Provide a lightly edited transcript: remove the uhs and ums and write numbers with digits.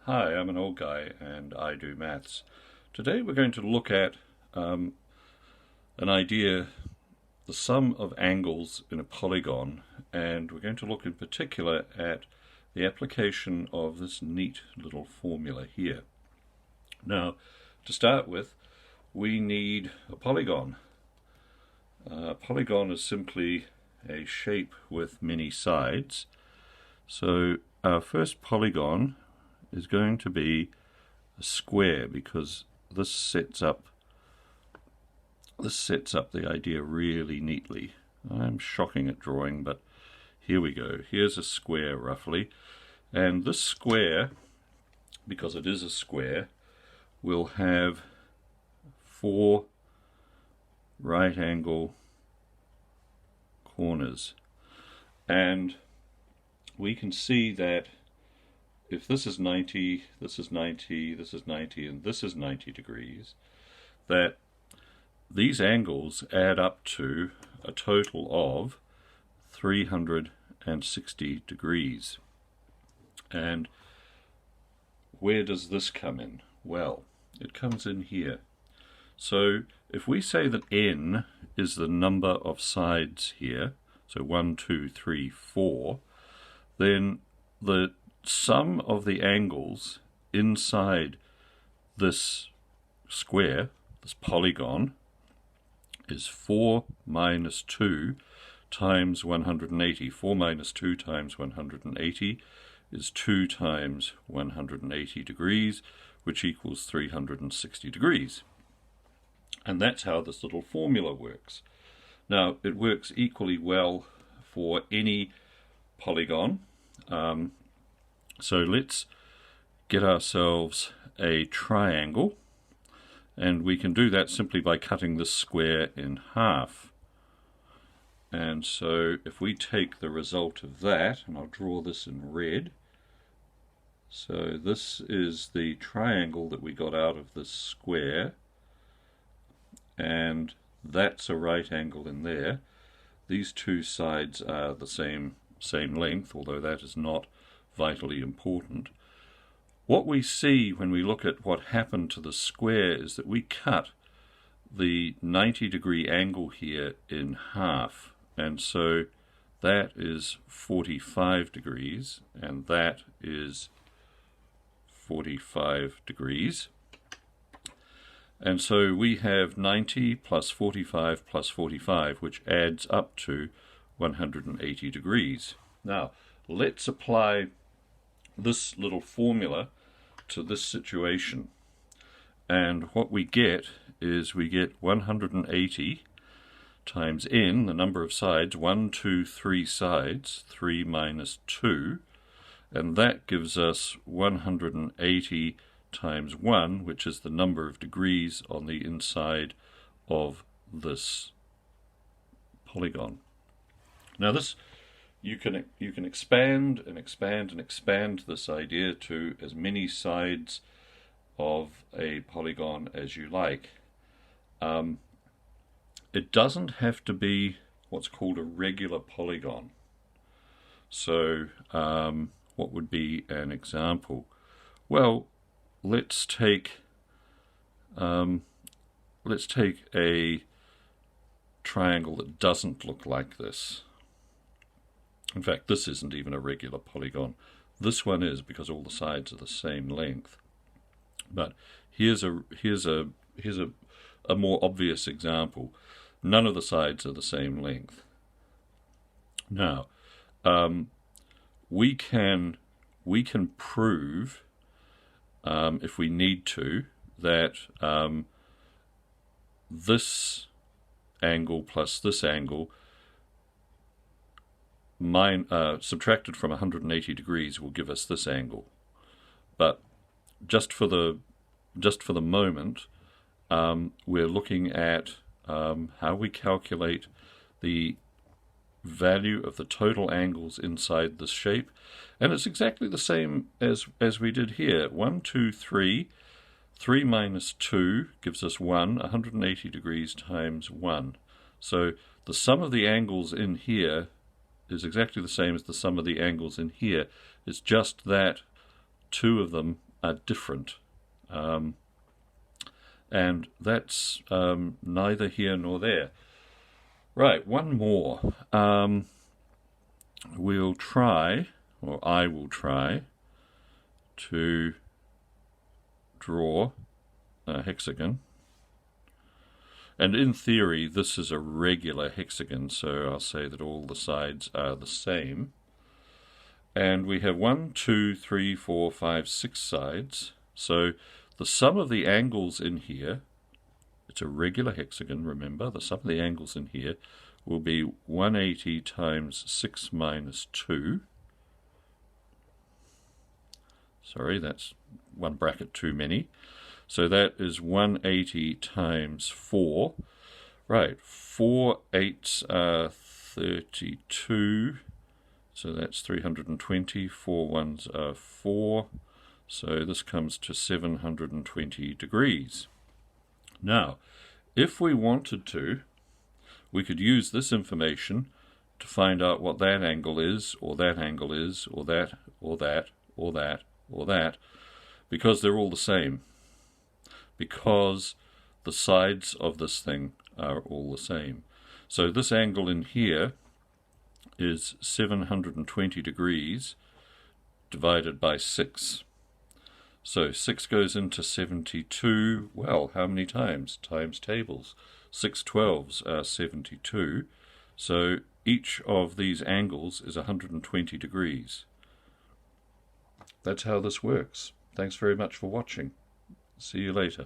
Hi, I'm an old guy and I do maths. Today we're going to look at an idea, the sum of angles in a polygon, and we're going to look in particular at the application of this neat little formula here. Now, to start with, we need a polygon. A polygon is simply a shape with many sides. So our first polygon is going to be a square, because this sets up the idea really neatly. I'm shocking at drawing, but here we go. Here's a square roughly, and this square, because it is a square, will have 4 right angle corners, and we can see that if this is 90, this is 90, this is 90, and this is 90 degrees, that these angles add up to a total of 360 degrees. And where does this come in? Well, it comes in here. So if we say that n is the number of sides here, so 1, 2, 3, 4, then the sum of the angles inside this square, this polygon, is 4 minus 2 times 180. 4 minus 2 times 180 is 2 times 180 degrees, which equals 360 degrees. And that's how this little formula works. Now, it works equally well for any polygon. So let's get ourselves a triangle, and we can do that simply by cutting this square in half. And so if we take the result of that, and I'll draw this in red, so this is the triangle that we got out of this square, and that's a right angle in there. These two sides are the same length, although that is not vitally important. What we see when we look at what happened to the square is that we cut the 90-degree angle here in half, and so that is 45 degrees, and that is 45 degrees. And so we have 90 plus 45 plus 45, which adds up to 180 degrees. Now, let's apply this little formula to this situation, and what we get is we get 180 times n, the number of sides, 1, 2, 3 sides, 3 minus 2, and that gives us 180 times 1, which is the number of degrees on the inside of this polygon. Now this, you can expand and expand and expand this idea to as many sides of a polygon as you like. It doesn't have to be what's called a regular polygon. So what would be an example? Well, let's take a triangle that doesn't look like this. In fact, this isn't even a regular polygon. This one is, because all the sides are the same length. But here's a more obvious example. None of the sides are the same length. Now, we can prove, if we need to, that this angle plus this angle subtracted from 180 degrees will give us this angle. But just for the moment, we're looking at how we calculate the value of the total angles inside this shape, and it's exactly the same as we did here. 1, 2, 3. 3 minus 2 gives us 1, 180 degrees times 1. So the sum of the angles in here is exactly the same as the sum of the angles in here. It's just that two of them are different. And that's neither here nor there. Right, one more. We'll try, or I will try, to draw a hexagon. And in theory, this is a regular hexagon, so I'll say that all the sides are the same. And we have 1, 2, 3, 4, 5, 6 sides. So the sum of the angles in here, it's a regular hexagon, remember, the sum of the angles in here will be 180 times 6 minus 2. Sorry, that's one bracket too many. So that is 180 times 4. Right, 4 8s are 32. So that's 320. 4 1s are 4. So this comes to 720 degrees. Now, if we wanted to, we could use this information to find out what that angle is, or that angle is, or that, or that, or that, or that, because they're all the same. Because the sides of this thing are all the same. So this angle in here is 720 degrees divided by 6. So 6 goes into 72. Well, how many times? Times tables. 6 12s are 72. So each of these angles is 120 degrees. That's how this works. Thanks very much for watching. See you later.